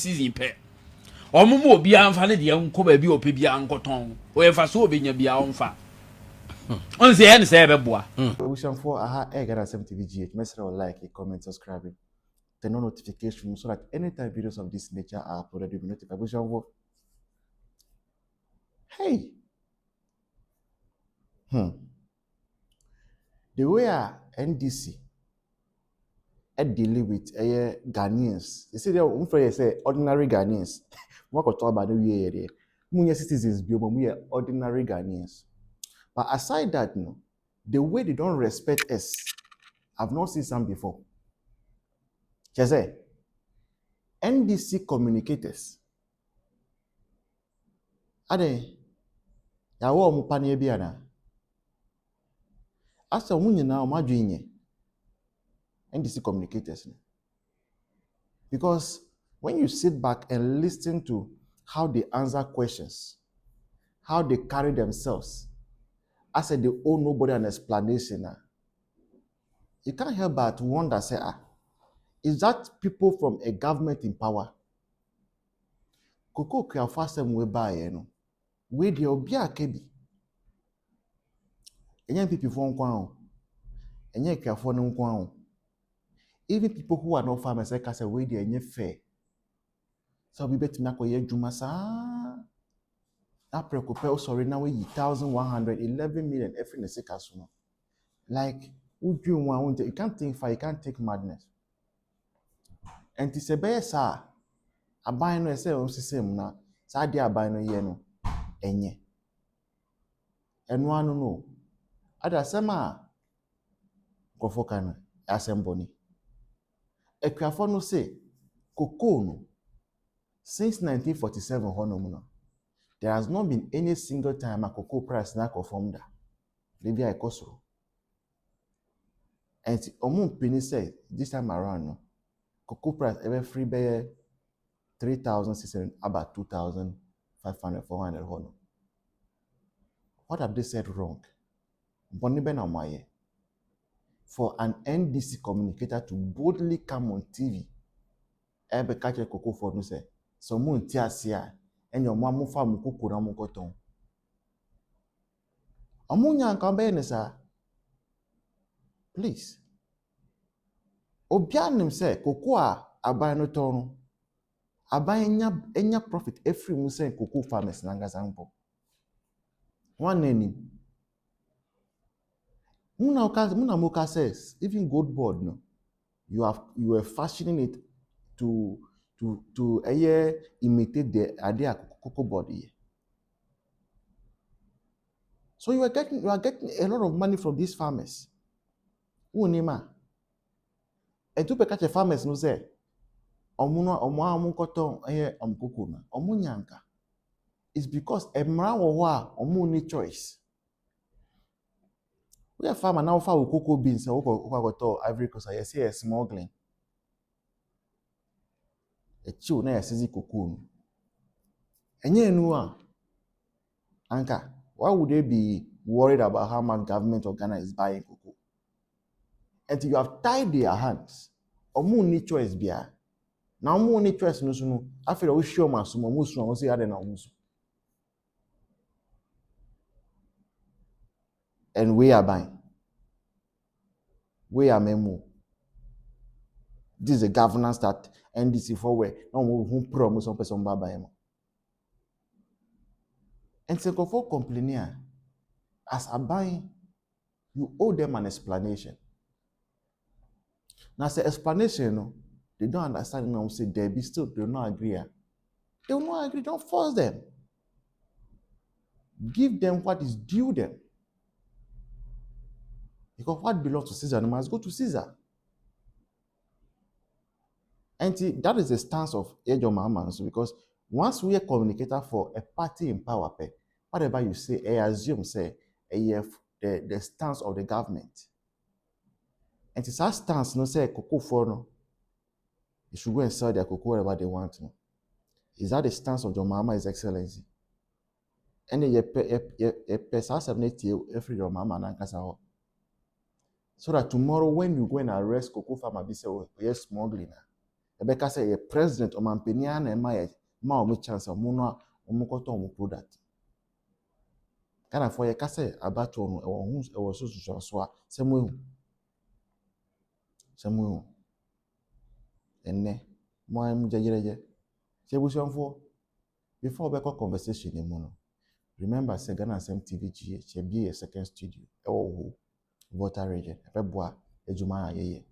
season pay. Omo obi anfa ne de nko ba bi ope bi ankoton. O ye fa so obenya bi anfa. On say en say beboa. Ocean for aha Ayɛka 70 GH. Make sure you like, comment, subscribe, turn on notification so that anytime videos of this nature are uploaded, you'll be notified. Ocean for hey. The way NDC dealing with Ghanaians, they say they say ordinary Ghanaians. What could talk about the way we citizens, we are ordinary Ghanaians. But aside that, no, the way they don't respect us, I've not seen some before. Just say NDC communicators. Ade ya wo mu panie bia na. Asa munye na o madwenye NDC communicators. Because when you sit back and listen to how they answer questions, how they carry themselves, I said they owe nobody an explanation. You can't help but wonder, say, is that people from a government in power? Koko kya fasem we buy, you know. We the obia kebi. Enye people for nkwan. Enye kya for nkwan. Even people who are not farmers, like I say, we the enye fair. So we bet na koye juma sa. April kopel sorry now we 1,111 million every neseka. Like you can't think fire, you can't take madness. And to say be sa aban no say on system na sa dia aban no ye no enye. Eno anu no. Ada sema kofoka no asemboni. Ekwafo no say cocoa no since 1947 hono no. There has not been any single time a cocoa price na conformed. Maybe I cost. And omun penny say this time around no cocoa price every free by 3,600 about 2,500 400 hono. What have they said wrong? Boni ben amaye for an NDC communicator to boldly come on TV ebe catch a cocoa for no say so mun ti asia and your mom fa mu cocoa na mu koton amunya nkan be ne sa please obianim say cocoa aban no ton aban enya profit every mu say cocoa farmers na ngasa mpo one name Muna Moka says even gold board no you are fashioning it to imitate the idea cocoa board here. So you are getting a lot of money from these farmers. Unima. And to catch a farmers no say omu koton cocoa na omunyanka. It's because emra wo omu ni choice. We are farmer now for cocoa beans and Ivory Coast. I see smuggling. A chew na yasizi cocoa. Enye nuwa. Anka, why would they be worried about how much government of Ghana is buying cocoa? And you have tied their hands. Omu ni choice bia. Na omu ni choice no sunu. After we show masumo musu na say ade na musu. And we are buying. We are memo. This is a governance that NDC forward. No who promise on person baba. And so for complaining, as a buying, you owe them an explanation. Now say explanation, no, they don't understand now. Say they be still they will not agree. They will not agree. Don't force them. Give them what is due them. Because what belongs to Caesar must go to Caesar. And that is the stance of Mahama. So because once we are communicator for a party in power, whatever you say, I assume say the stance of the government. And it's our stance, no say cocoa for no. They should go and sell their cocoa wherever they want to. Is that the stance of John Mahama, His Excellency? And every John Mahama. So that tomorrow when you go and arrest cocoa farmer, be say, oh, yes, smuggling. Ebeka say a president or mampenia na ema ye ma o chance mo no o koto o product. Kana for ye ka say abato no e wo so so a semu enne mo am jejereje chebusionfo before we call conversation in mono. Remember say Ghana Asem TV GH be a second studio e wo Volta region e boa ejuma ye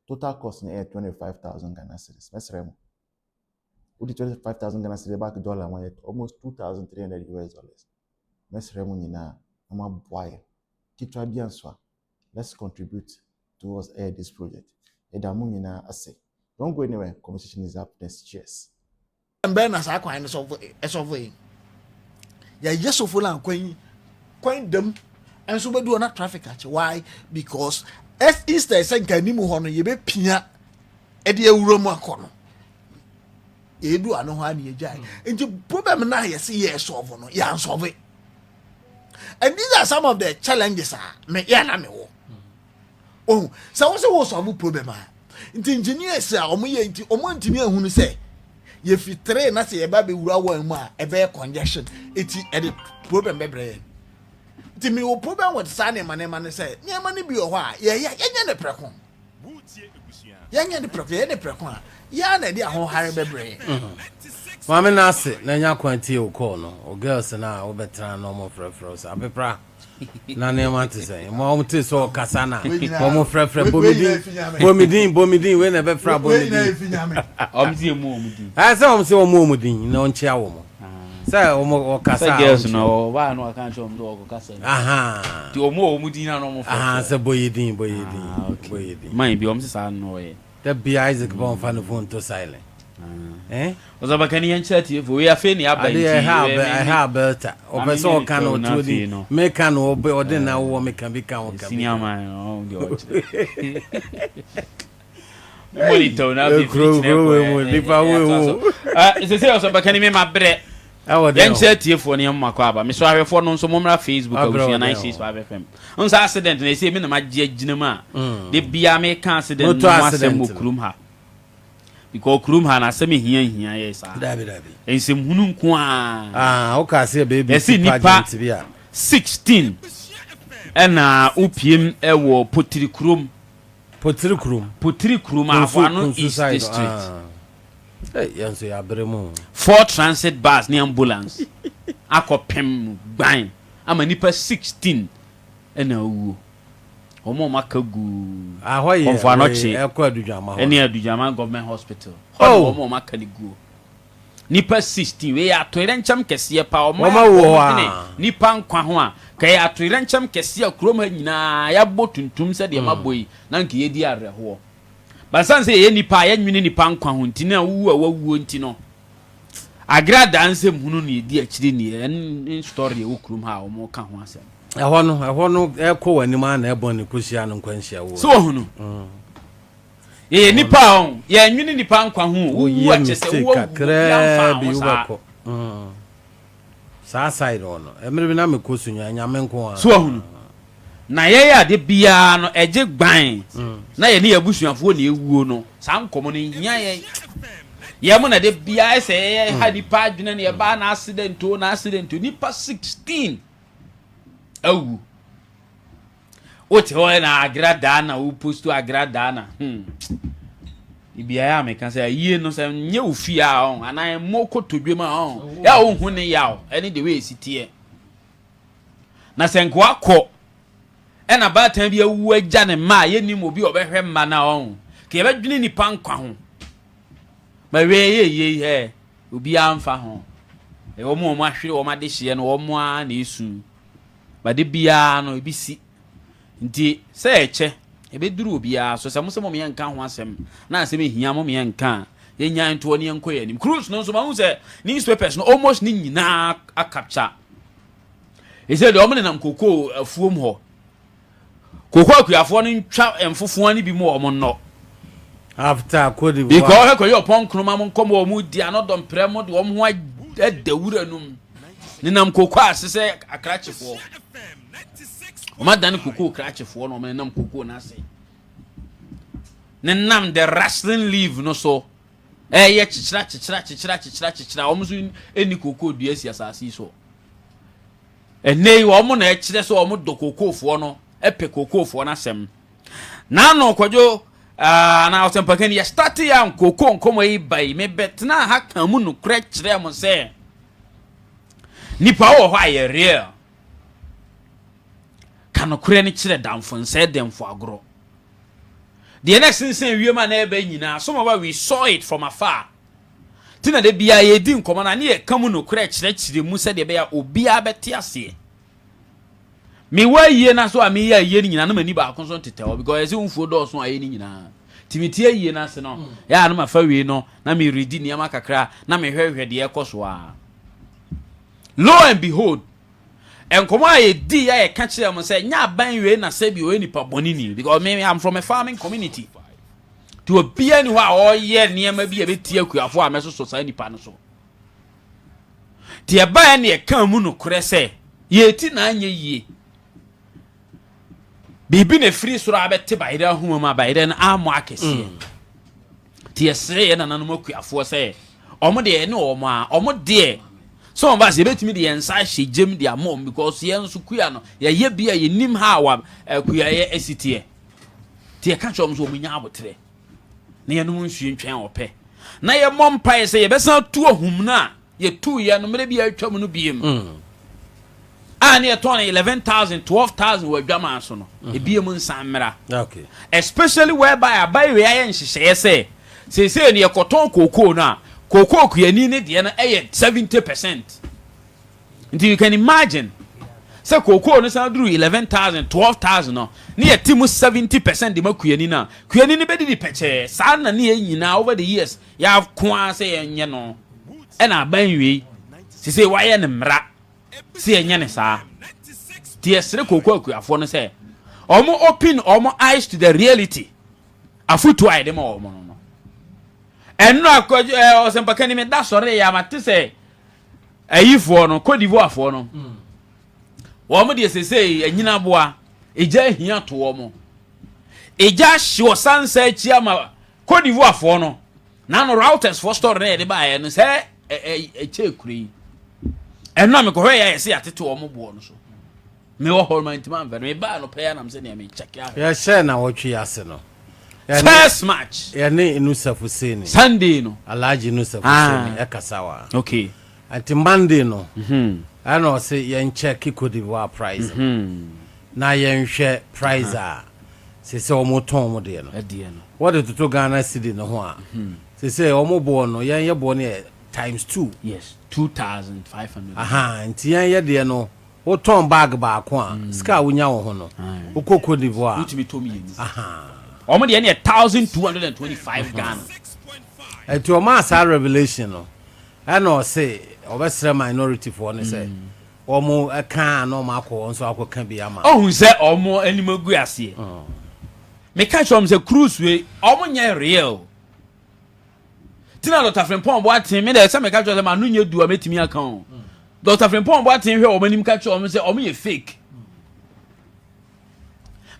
total cost na 25,000 Ghana cedis mesrem with 25,000 Ghana cedis back dollar one almost $2,300 US. Mesrem nyina ama boy kitwa bia nso let's contribute towards this project edamu nyina ase. Don't go anywhere. Conversation is up next. Cheers. Mbena sa kwan no so ya yeso fo lan kwan dem enso bedu na traffic ache. Why? Because if Easter is nka nimu ho no ye be pia e de awuro mu akono edu ano ho ani ejai nti problem na ye see ye solve no ya solve. And these are some of the challenges me ya na me wo. Oh, so wo solve problem nti engineers omo ye nti omo ntimi ehunu se ye fitre na se ye ba be wura wan mu a e be congestion eti e de problem bebre nti me wo problem with sane mane se nyema ne bi o ho a ye nya ne preko ye ne preko a ya na de ho hare bebre mama na ase na nya kwantie o call no o girls na o betra no mo frefros abepra na ne ma te say mo te so kasana mo frefre bomidin we na be fra bomidin omdi omudi say omudin na onche awo mo say o kasa girls no wa no aka nche omdo o kasa aha ti omudi na no mo aha say boyedin man bi omse no ye the bi Isaac bon fa no phone to silent Ozabakani yanchati we afi ni abanti I have better o be so kan o to di me kan o be ode na wo me kan bi kan o kan senior man o di o monitor na bi ise se Ozabakani me mabre yanchati fo ni amako aba me so ahwefo no nso momra Facebook awusia 965 FM unsa accident na ise me na magye ginam a de bia me kan accident no asem okurum ha because kurum ha na asem hia yes dabi ensem hunu nko a o ka se baby pageant bia 16 na upiem ewo potiri kurum afọ no East District yanso ya bremo 4 transit bus ni ambulance akopem gban ama nipa 16 na owu omo makagu ahoye konfanoche ekwa adujama ho eni adujama government hospital omo makanigu nipa 16 we atoire ncham kese pa omo nipa nkwa ho a kai atoire ncham kese akroma nyina ya botuntum se de maboyi na nke yedi areho basan se ye nipa ya nwini nipa nkwa ho ntina wuo ntino agrada nsem hunu ne di akiri ne story e wokrum ha omo ka ho asem ehọ no ekọ wani ma na ebon ne kosia no nkwanhia wo so hunu ye nipa on ye nwini nipa nkwa ho wo achese wo kakra bi wo sa side ono emre bi na me kosunya nyame nko a so hunu na ye ya de bia no eje gban na ye ne yabusuafo na ewuo no sa nkomo no hia ye mo na de bia ese ye ha nipa adwene ne ba na accident nipa 16 awu ote ho na agrada na u postu agrada na ibia ya me kan say yie no say nye ofi a on anan mokotodwe ma on ya o hu ne ya o any the way sitie na senko akọ e na ba tan bi awu agya ne ma ye nim obi obehwe ma na on ke be dwene nipa nkwa ho ma we ye he obi amfa ho e wo mo ahwere wo ma de hye no wo mo a na esu bade bia no ebisi nti se eche ebeduru obia so se mo me nka ho asem na asem ehia mo me nka ye nya nto ne enko ye nim cruise no so ma hu se newspapers no almost ni nyina a capture e se de o me nam koko afuom ho koko akuafo no ntwa emfofo ani bi mo o mo no after kodi because he ko yo pon kroma mo nkomo o mu di anodom premo de o mo ho adawura num ni nam koko asese akrachefo o ma dan koko akrachefo no me nam koko na se ne nam the wrestling leave no so ye chichira omo so eni koko dua si asase so enei omo na chire so omo do kokofo no epe kokofo na sem na no kwadwo na otempaka ni ya start ya koko nkomo yi bai me betna ha kan mu no kra chire mo se nipa wo ho aye real kan kra ni chire damfo nse demfo agro the next thing we man na ebe nyina some of we saw it from afar tina de bia ye di nkomo na ne ye kamu no kra chire mu se de be ya obia beti ase me wa yie na so ami ya yie ni nyina na mani ba konso tetewo because ese unfuo do so aye ni nyina timitie yie na se no ya na ma fa we no na me ready ni ama kakra na me hwehwe de ekoso a lo and behold enkomo aye di ya ka kire mo se nya ban we na se bi o nipa boni ni because me I'm from a farming community to obi ani ho a o ye niam bi e beti akuafo a meso so sa nipa no so ti e ba ya na e kan mu no kure se ye ti na anya yie bibi ne free soro abete bayira huma ma bayira na amo akese ti esre na nanu makuafo se omo de ne omo de so ba se betimi de ensa hyejem de amom because ye nso kuya no ye bia ye nim ha wa kuya ye esitie ti e ka chom so munya abotre na ye no nsuye ntwen ope na ye mompai se ye besa tu ohum na ye tu ye no mere bia atwam no biem ani e ton 11,000 12,000 wa dwama so no e biem nsamra okay especially whereby abai we aye nhyehyeye se ne ye koton koko na koko kuyani ne de na 70%. Until you can imagine say koko no sa duru 11,000 12,000 no ne ye timu 70% de makuyani na kuyani ne bedi di peche sa na ne nyina over the years ya kwa say enye no e na ban wi se waye ne mra se enye ne sa ti esre koko akuyafo no say omo open omo eyes to the reality afutu aide ma omo no enno akọ osempaka ni me da sore ya mate se ayifo no kodivoafo no wo mo de sesei anyina boa eja hia to wo mo eja hwo sansa achi ama kodivoafo no na no routers for store na de ba ye no se eche kuri enno me ko hwe ya se atete wo mo bo no so me wo hol man timan ver me ba no pe ya na me se ne me check ya share na wotwe ase no first match yani Inusafu Seni Sunday no Alhaji Inusafu Seni ekasawa okay anti Monday no ana say yen check Cote d'Ivoire price na yen hwe price a se omoton mo de no what the to Ghana cedi no ho a se omobo no yen ye bo no times 2 yes 2,500 aha anti yen ye de no wo ton bag ba ko a ska wonya wo ho no wo Cote d'Ivoire ultimate to me aha omo de 1,225 Ghana eto o ma sa revelation no ana say obesere minority for ne say omo aka no ma ko nso akoka bi ama ohun se omo animagu ase me catch om say cruise we omo nya real tina Dr. Frimpong bo atin me de say me catch om say ma no nya du a metimi aka on Dr. Frimpong bo atin hwe omo nim catch om say omo ye fake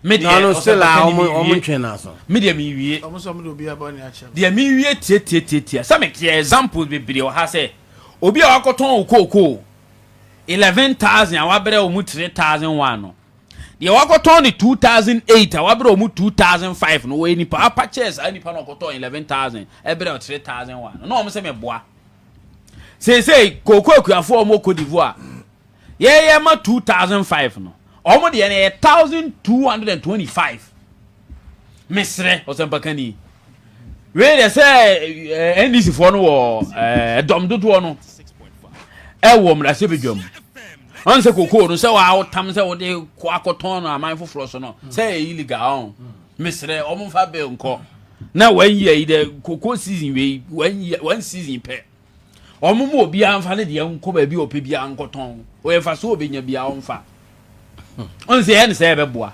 media no still omo twena so media mi wie omo so mo do bia ba ni a che dia mi wie tie some examples be bere o ha say obi a wakoton okoko 11,000 awabere o mu 3,001 no dia wakoton ni 2,008 awabere o mu 2,005 no we ni pa purchase ani pa no koton 11,000 ebere o 3,001 no omo se me boa say koko akuafo o mo Cote d'Ivoire ye ma 2,005 no omo de na 1,225 mesre osempakani we dey say NDC for no wo dom dodo no wo mra se bedwam on se koko no se wa tam se wo de ko akoton no aman foforo so no say illegal on mesre omo fa be nko na wan yi de koko season we one season pe omo mo obi anfa ne de nko ba bi ope bi ankoton o ye fa so obenya bi anfa on se en se be boa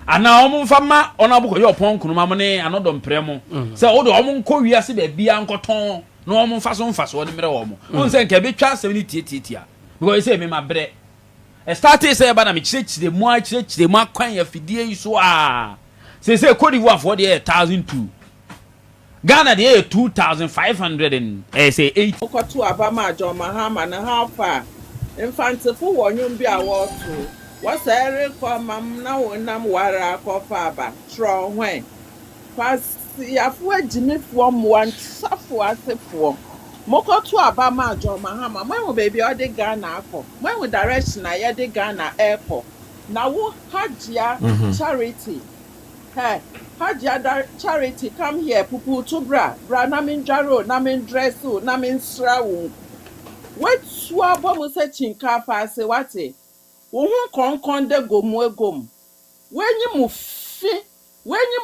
ana omo mfama ona bukọ ye opon kunu ma ne anodom premo se wo de omo nko wiase be bia nkoton no omo mfa so de mere omo on se nke be twa 70 tietia because say me ma bre e start say ba na me chire mu akwan ya fidie yi so a se Cote d'Ivoire for de 1,002 Ghana dey 2,500 and say 8. Okotu abama John Mahama na how far infantefo wonyum bi a woto wasere komam na wonam wara akofa aba tro hwen kwasi afo agimefo mwansafo asefo mokotu abama John Mahama mwen baby o de Ghana akọ mwen direction na ye de Ghana airport na wo hajia charity hey hajia charity come here pupu to bra na min jaro na min dressu na min srawo wetu abomu se chinkafa ase wate wo hu konkon de gomu egom wenyi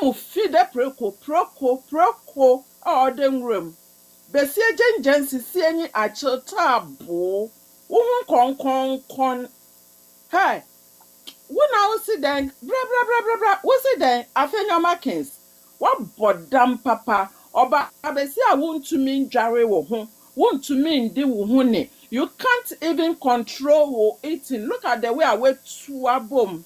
mu fi de proko all de nwrem besi ejenjen sisi enyi achilta abo wo hu konkon hey wona wo si den bra wo si den afenya makins wa bodam papa oba abesi a wontumi ndware wo ho wontumi ndi wo ho ne you can't even control your eating. Look at the way I went to a boom.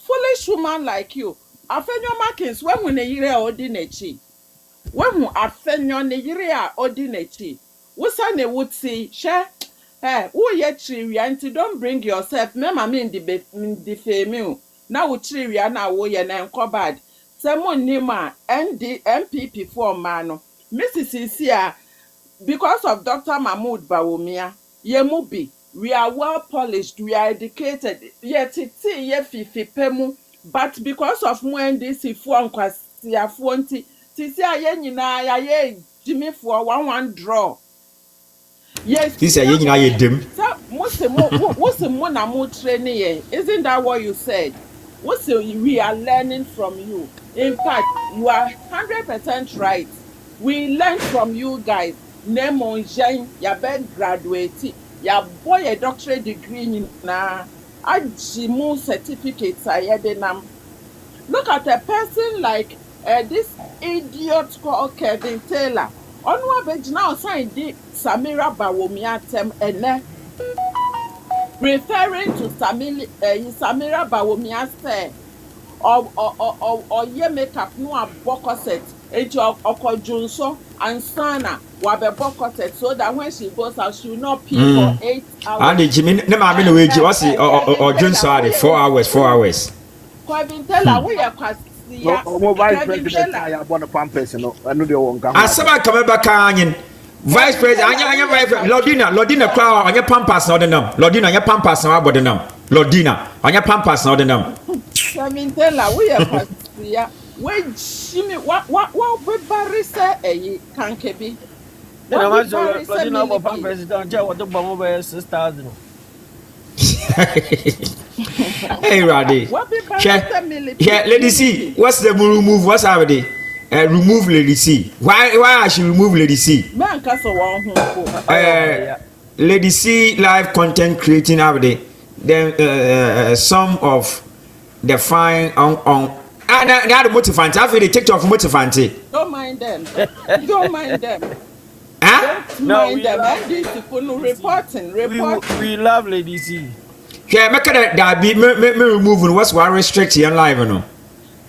Foolish woman like you. Afenyo markings when we yire ordinary. When we afenyo ne yire ordinary. Wosa ne would say, share. Who yet tree don't bring yourself. Mema me in the fame. Now we tree na wo ye na bad. Semo nima MPP for mano. Mrs. Isia. Because of Dr. Mahmoud Bawumia, Yemubi, we are well polished, we are educated, yet fifi pemu, but because of NDC for Kwasia Fonti, Tisia Yenina, ye Jimmy for one draw. Yes, this is a dim. What's the Monamu training? Isn't that what you said? We are learning from you. In fact, you are 100% right. We learn from you guys. Name on Jane, ya bed graduate, ya boy a doctorate degree na ajimu certificates ayedenam. Look at a person like this idiot called Kevin Taylor. Onwa bej now signed the Samira Bawomiatem ene referring to Samira Bawomiaste or ye makeup no a bokoset. Ejo okojunso and sana wabe bokotet so that when she goes out she will not pee for 8 hours. And Jimmy never been away what's or junso 4 hours. Kevin Taylor we are kwasia. Vice President I born a pampers no anu de won ka. Asaba come back anyin. Vice President anya Lordina kwa anya pampas na odinam. Lordina anya pampas na abodinam. Lordina anya pampas na odinam. Kevin Taylor we are kwasia. When Jimmy, what we bury say can't be. Then I was Lordina President what the bomb over 6,000. Hey Roddy. Yeah, Lady C. What's the remove? What's already? Remove Lady C. Why I should remove Lady C? Man, castle one Lady C live content creating already. Then some of the fine on. Now the motivant. I feel the TikTok motivant. Don't mind them. Don't mind them. Huh? Don't mind them. NDC reporting. We love Lady C. Yeah, make that be me removing what's what restrict your live no.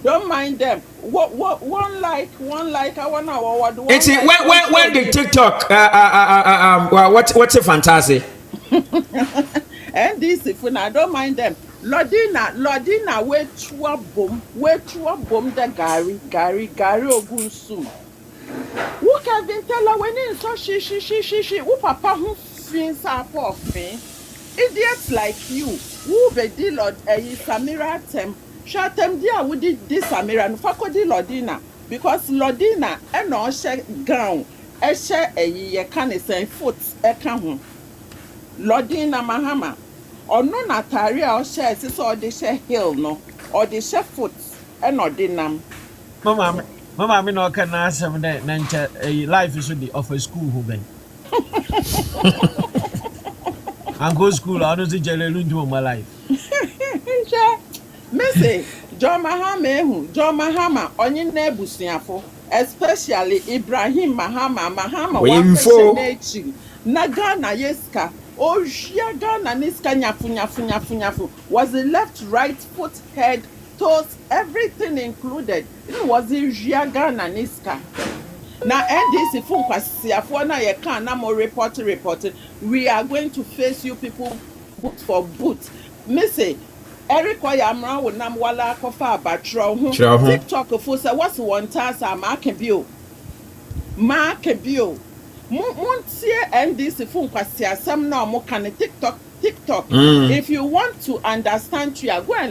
Don't mind them. What one like I wanna what it's when the TikTok what's a fantasy. NDC for now, don't mind them. Lordina we chua bom the Gary ogunsu. Who can be tell her when in so she who papa who fins are poor fin? Idiots like you, who be the Lord Samira tem, shut them dear would this Samira and fakodi Lordina, because Lordina and no share gown, a share ye can say foot a can. Lordina Mahama. Or no nataria or shares is or the share hill no or the share foot and or dinam. Mama me no can answer that a life is the of a school who been. And go school I don't see jelly do my life. Missy John Mahama onye nebusiafo especially Ibrahim Mahama we Naga na yeska. Oh, Ghana niska nyafu. Was the left, right, foot, head, toes, everything included. It was the Ghana niska. na NDC fun kwasiafo na ye kan na mo report we are going to face you people boot for boot me say Eric Oyamra will nam wala kofa abatro ho TikTok fo say what's one task ma can bio Montie NDC fun kwasiasam na mo kan TikTok if you want to understand you are going